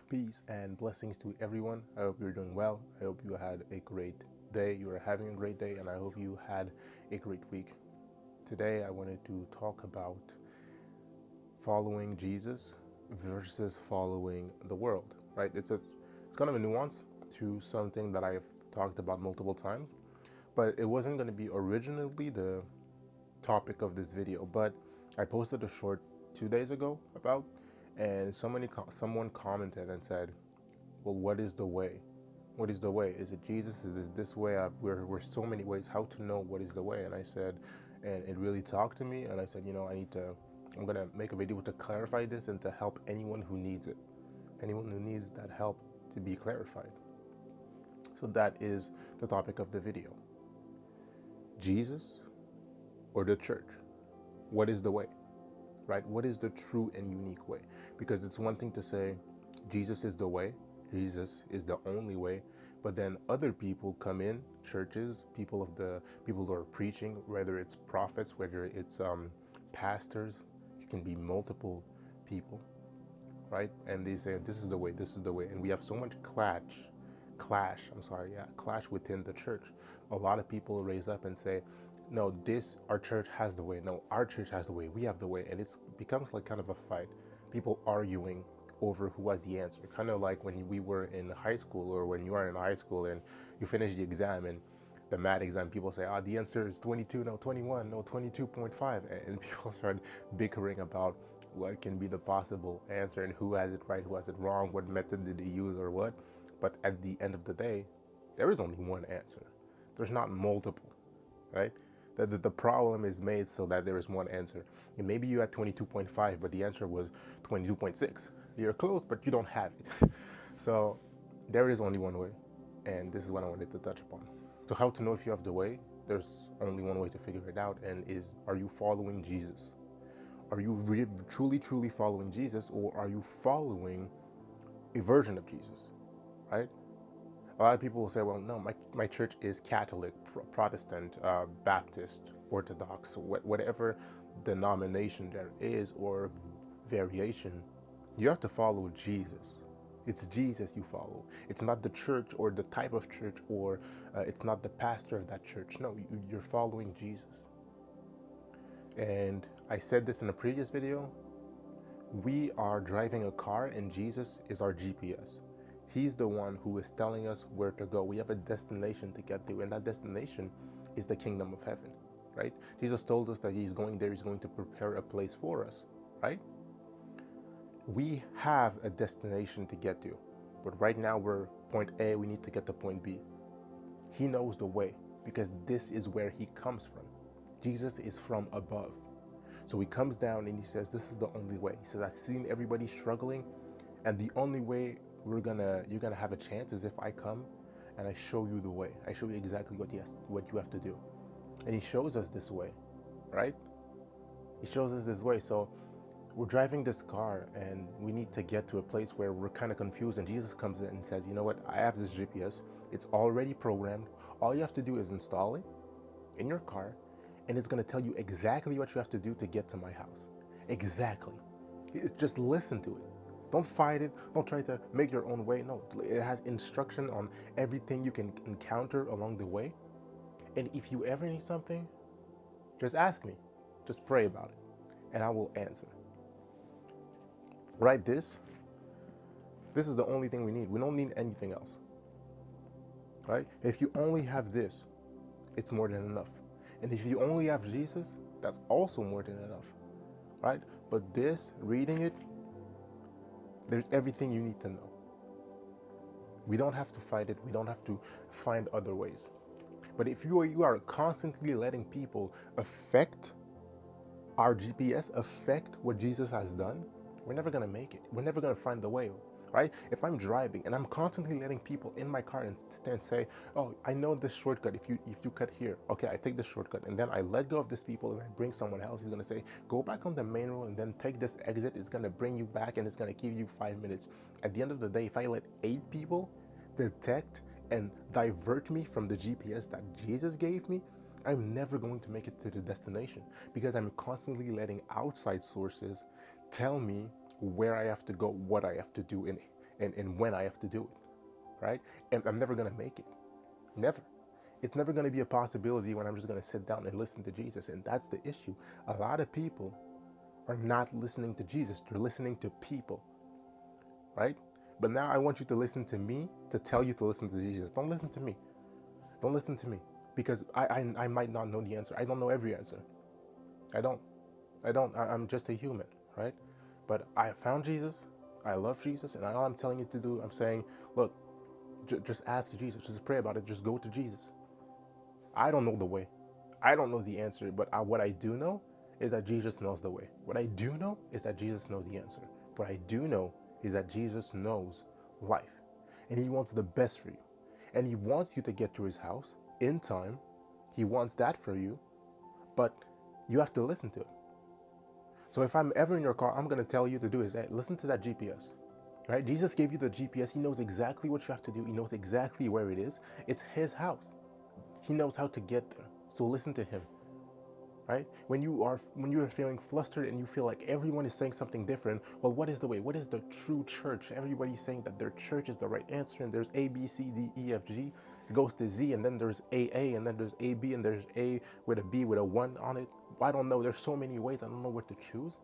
Peace and blessings to everyone. I hope you're doing well. I hope you had a great day. You are having a great day, and I hope you had a great week. Today, I wanted to talk about following Jesus versus following the world. Right? It's kind of a nuance to something that I've talked about multiple times, but it wasn't going to be originally the topic of this video. But I posted a short 2 days ago about, and someone commented and said, well, what is the way? What is the way? Is it Jesus? Is it this way? We're so many ways. How to know what is the way? And I said, and it really talked to me. And I said, I'm gonna make a video to clarify this and to help anyone who needs it, anyone who needs that help to be clarified. So that is the topic of the video. Jesus or the church? What is the way? Right? What is the true and unique way? Because it's one thing to say Jesus is the way, Jesus is the only way, but then other people come in, churches, people who are preaching, whether it's prophets, whether it's pastors, it can be multiple people, right? And they say this is the way, and we have so much clash within the church. A lot of people raise up and say, no, our church has the way. No, our church has the way. We have the way. And it becomes like kind of a fight. People arguing over who has the answer. Kind of like when we were in high school, or when you are in high school and you finish the exam, and the math exam, people say, the answer is 22, no, 21, no, 22.5. And people start bickering about what can be the possible answer and who has it right, who has it wrong, what method did they use or what. But at the end of the day, there is only one answer. There's not multiple, right? The problem is made so that there is one answer. And maybe you had 22.5, but the answer was 22.6. You're close, but you don't have it. So there is only one way. And this is what I wanted to touch upon. So how to know if you have the way? There's only one way to figure it out. And are you following Jesus? Are you truly following Jesus, or are you following a version of Jesus, right? A lot of people will say, well, no, my church is Catholic, Protestant, Baptist, Orthodox, whatever denomination there is or variation. You have to follow Jesus. It's Jesus you follow. It's not the church or the type of church, or it's not the pastor of that church. No, you're following Jesus. And I said this in a previous video. We are driving a car and Jesus is our GPS. He's the one who is telling us where to go. We have a destination to get to, and that destination is the kingdom of heaven, right? Jesus told us that he's going there, he's going to prepare a place for us, right? We have a destination to get to, but right now we're point A, we need to get to point B. He knows the way because this is where he comes from. Jesus is from above. So he comes down and he says, this is the only way. He says, I've seen everybody struggling, and the only way you're gonna have a chance is if I come and I show you the way. I show you exactly what you have to do. And he shows us this way, right? He shows us this way. So we're driving this car and we need to get to a place where we're kind of confused, and Jesus comes in and says, you know what, I have this GPS. It's already programmed. All you have to do is install it in your car, and it's going to tell you exactly what you have to do to get to my house. Exactly. Just listen to it. Don't fight it. Don't try to make your own way. No, it has instruction on everything you can encounter along the way. And if you ever need something, just ask me. Just pray about it, and I will answer. Right? This is the only thing we need. We don't need anything else. Right? If you only have this, it's more than enough. And if you only have Jesus, that's also more than enough. Right? But this, reading it, there's everything you need to know. We don't have to fight it. We don't have to find other ways. But if you are constantly letting people affect our GPS, affect what Jesus has done, we're never going to make it. We're never going to find the way, right? If I'm driving and I'm constantly letting people in my car and say, oh, I know this shortcut. If you cut here, okay, I take this shortcut, and then I let go of these people and I bring someone else. He's going to say, go back on the main road and then take this exit. It's going to bring you back and it's going to give you 5 minutes. At the end of the day, if I let 8 people detect and divert me from the GPS that Jesus gave me, I'm never going to make it to the destination, because I'm constantly letting outside sources tell me where I have to go, what I have to do and when I have to do it, right? And I'm never going to make it. Never. It's never going to be a possibility when I'm just going to sit down and listen to Jesus. And that's the issue. A lot of people are not listening to Jesus. They're listening to people, right? But now I want you to listen to me to tell you to listen to Jesus. Don't listen to me. Don't listen to me. Because I might not know the answer. I don't know every answer. I don't. I'm just a human, right? But I found Jesus. I love Jesus. And all I'm telling you to do, I'm saying, look, just ask Jesus. Just pray about it. Just go to Jesus. I don't know the way. I don't know the answer. But what I do know is that Jesus knows the way. What I do know is that Jesus knows the answer. What I do know is that Jesus knows life. And he wants the best for you. And he wants you to get to his house in time. He wants that for you. But you have to listen to it. So if I'm ever in your car, I'm going to tell you to do is, hey, listen to that GPS, right? Jesus gave you the GPS. He knows exactly what you have to do. He knows exactly where it is. It's his house. He knows how to get there. So listen to him, right? When you are feeling flustered and you feel like everyone is saying something different, well, what is the way? What is the true church? Everybody's saying that their church is the right answer, and there's A, B, C, D, E, F, G. It goes to Z, and then there's AA, and then there's AB, and there's A with a B with a 1 on it. I don't know. There's so many ways. I don't know what to choose.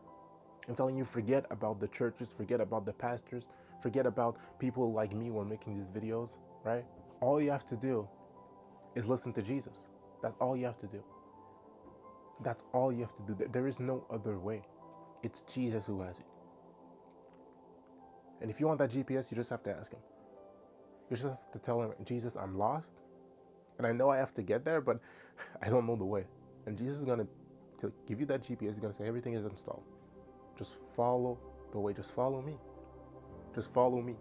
I'm telling you, forget about the churches, forget about the pastors, forget about people like me who are making these videos, right? All you have to do is listen to Jesus. That's all you have to do. That's all you have to do. There is no other way. It's Jesus who has it. And if you want that GPS, you just have to ask him. You just have to tell him, Jesus, I'm lost. And I know I have to get there, but I don't know the way. And Jesus is going to give you that GPS. He's going to say, everything is installed. Just follow the way. Just follow me. Just follow me.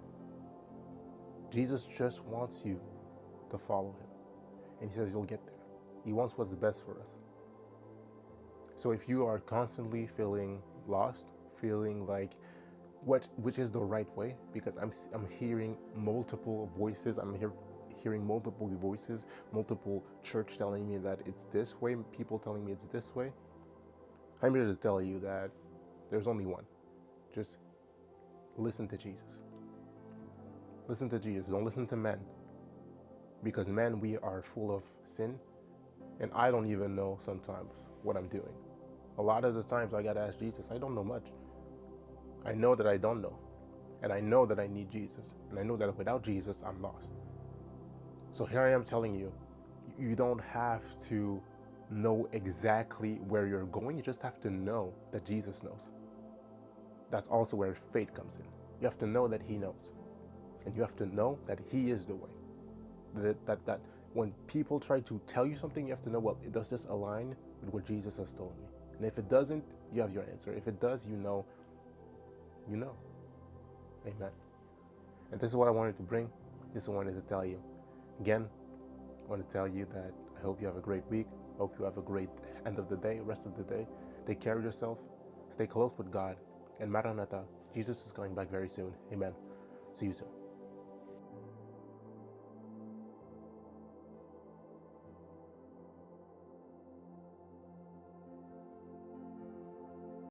Jesus just wants you to follow him. And he says you'll get there. He wants what's best for us. So if you are constantly feeling lost, feeling like which is the right way, because I'm hearing multiple voices, hearing multiple voices, multiple church telling me that it's this way, people telling me it's this way. I'm here to tell you that there's only one. Just listen to Jesus. Listen to Jesus. Don't listen to men. Because men, we are full of sin. And I don't even know sometimes what I'm doing. A lot of the times I got to ask Jesus. I don't know much. I know that I don't know. And I know that I need Jesus. And I know that without Jesus, I'm lost. So here I am telling you, you don't have to know exactly where you're going. You just have to know that Jesus knows. That's also where faith comes in. You have to know that he knows. And you have to know that he is the way. That when people try to tell you something, you have to know, well, does this align with what Jesus has told me? And if it doesn't, you have your answer. If it does, you know. You know. Amen. And this is what I wanted to bring. This is what I wanted to tell you. Again, I want to tell you that I hope you have a great week. I hope you have a great end of the day, rest of the day. Take care of yourself. Stay close with God. And Maranatha, Jesus is coming back very soon. Amen. See you soon.